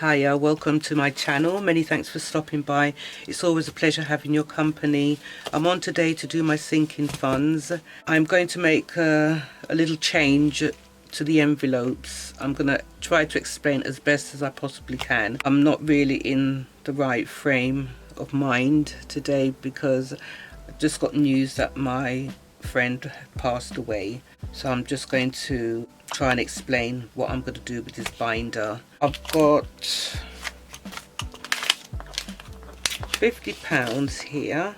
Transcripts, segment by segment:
Hiya, welcome to my channel. Many thanks for stopping by. It's always a pleasure having your company. I'm on today to do my sinking funds. I'm going to make a little change to the envelopes. I'm going to try to explain as best as I possibly can. I'm not really in the right frame of mind today because I just got news that my friend passed away. So I'm just going to try and explain what I'm going to do with this binder. I've got £50 here.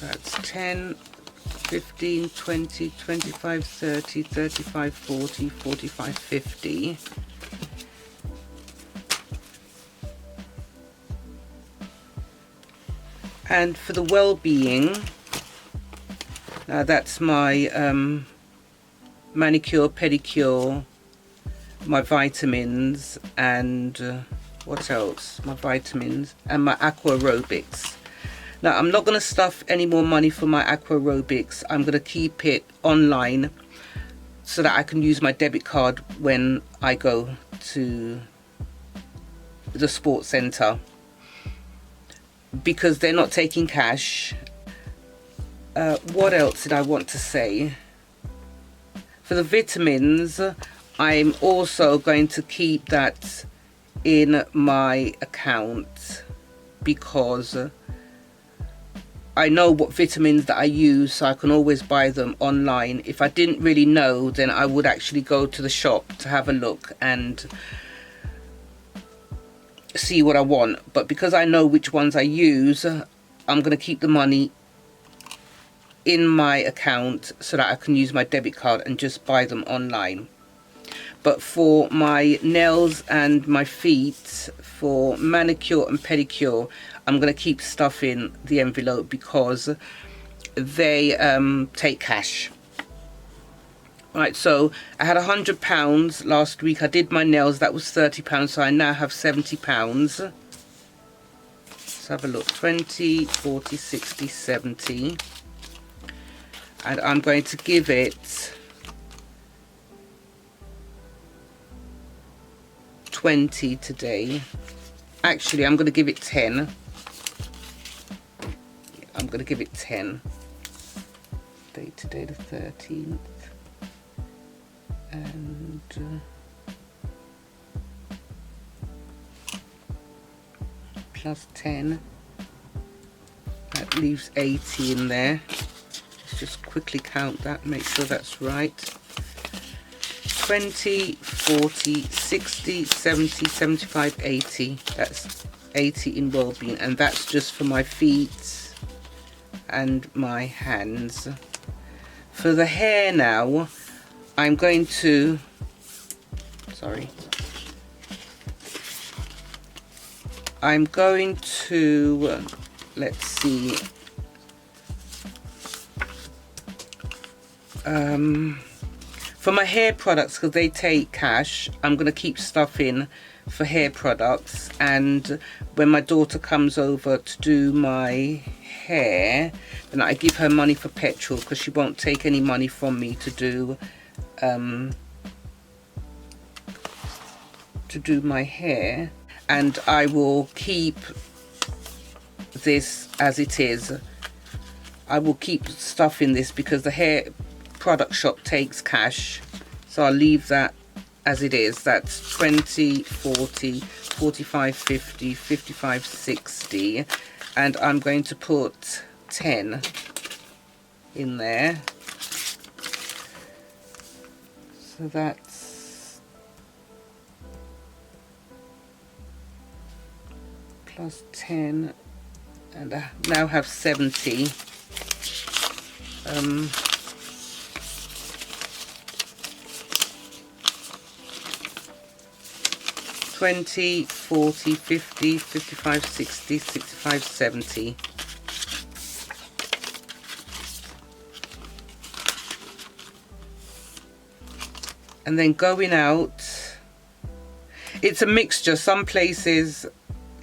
That's 10, 15, 20, 25, 30, 35, 40, 45, 50. And for the well-being, that's my manicure, pedicure, my vitamins, and what else? My vitamins and my aqua aerobics. Now, I'm not going to stuff any more money for my aqua aerobics. I'm going to keep it online so that I can use my debit card when I go to the sports centre, because they're not taking cash. What else did I want to say? For the vitamins, I'm also going to keep that in my account because I know what vitamins that I use, so I can always buy them online. If I didn't really know, then I would actually go to the shop to have a look and see what I want. But because I know which ones I use, I'm going to keep the money in my account so that I can use my debit card and just buy them online. But for my nails and my feet, for manicure and pedicure, I'm going to keep stuff in the envelope because they take cash. Right, so I had £100 last week. I did my nails, that was £30, so I now have £70. Let's have a look. 20, 40, 60, 70. And I'm going to give it 20 today. Actually, I'm going to give it 10. I'm going to give it 10. Date today, the 13th. And plus 10, that leaves 80 in there. Let's just quickly count that, make sure that's right. 20, 40, 60, 70, 75, 80. That's 80 in well-being, and that's just for my feet and my hands. For the hair now, I'm going to, I'm going to, let's see, for my hair products, because they take cash, I'm going to keep stuff in for hair products. And when my daughter comes over to do my hair, then I give her money for petrol, because she won't take any money from me to do my hair. And I will keep this as it is. I will keep stuff in this because the hair product shop takes cash, so I'll leave that as it is. That's 20, 40, 45, 50, 55, 60, and I'm going to put 10 in there. So that's plus 10, and I now have 70. 20, 40, 50, 55, 60, 65, 70. And then going out, it's a mixture. Some places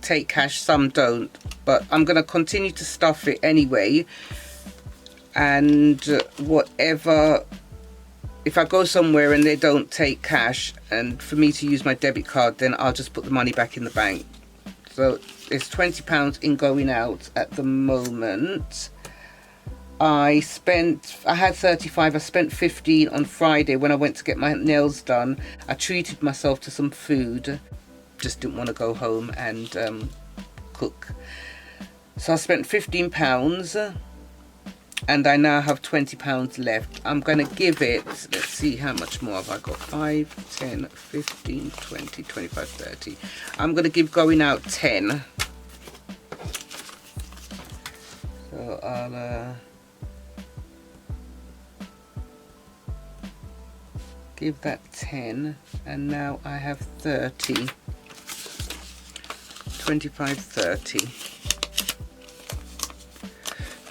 take cash, some don't, but I'm going to continue to stuff it anyway. and whatever, if I go somewhere and they don't take cash and for me to use my debit card, then I'll just put the money back in the bank. So it's £20 in going out at the moment. I had 35. I spent 15 on Friday when I went to get my nails done. I treated myself to some food, just didn't want to go home and cook. So I spent £15 and I now have £20 left. I'm going to give it, let's see how much more have I got, 5, 10, 15, 20, 25, 30. I'm going to give going out 10. So I'll give that 10, and now I have 30. 25, 30.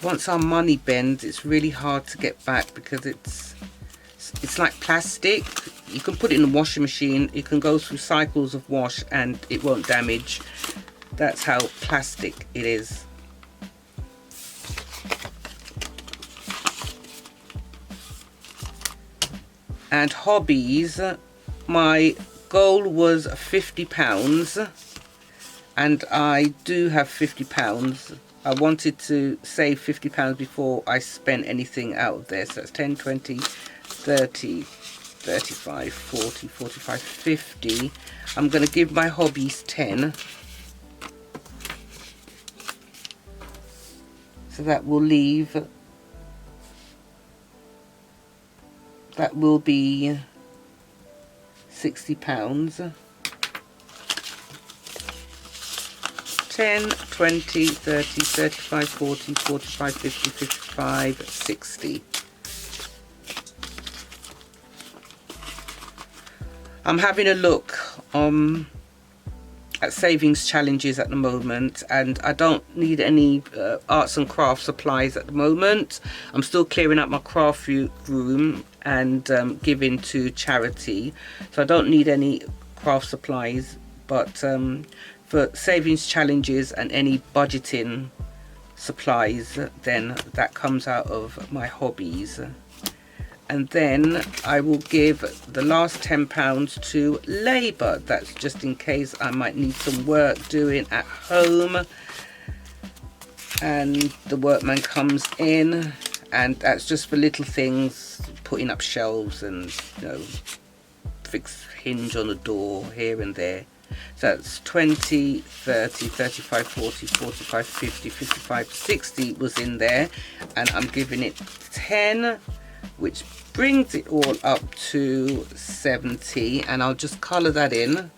Once our money bends, it's really hard to get back because it's like plastic. You can put it in the washing machine, you can go through cycles of wash and it won't damage. That's how plastic it is. And hobbies, my goal was £50 and I do have £50. I wanted to save £50 before I spent anything out there. So that's 10, 20, 30, 35, 40, 45, 50. I'm going to give my hobbies 10. So that will leave, that will be £60. 10, 20, 30, 35, 40, 45, 50, 55, 60. I'm having a look at savings challenges at the moment, and I don't need any arts and crafts supplies at the moment. I'm still clearing up my craft room and giving to charity, so I don't need any craft supplies. But for savings challenges and any budgeting supplies, then that comes out of my hobbies. And then I will give the last £10 to labour. That's just in case I might need some work doing at home and the workman comes in, and that's just for little things, putting up shelves and, you know, fix hinge on the door here and there. So that's 20, 30, 35, 40, 45, 50, 55, 60 was in there, and I'm giving it 10, which brings it all up to 70, and I'll just colour that in.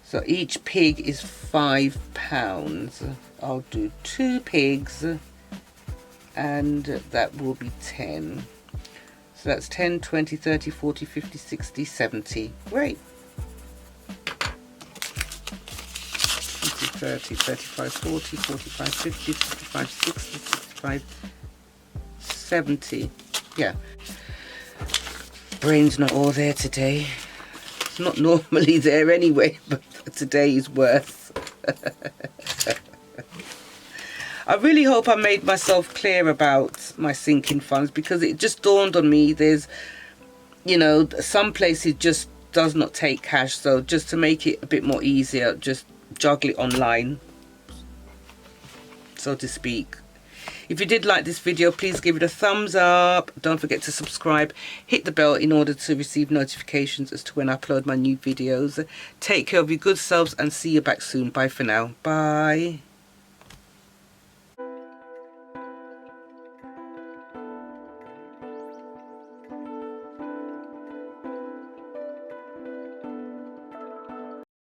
So each pig is £5. I'll do 2 pigs and that will be 10. So that's 10, 20, 30, 40, 50, 60, 70. Great. 30, 35, 40, 45, 50, 55, 60, 65, 70. Yeah. Brain's not all there today. It's not normally there anyway, but today is worse. I really hope I made myself clear about my sinking funds, because it just dawned on me there's, you know, some places just does not take cash. So just to make it a bit more easier, just juggle it online, so to speak. If you did like this video, please give it a thumbs up. Don't forget to subscribe, hit the bell in order to receive notifications as to when I upload my new videos. Take care of your good selves and see you back soon. Bye for now. Bye.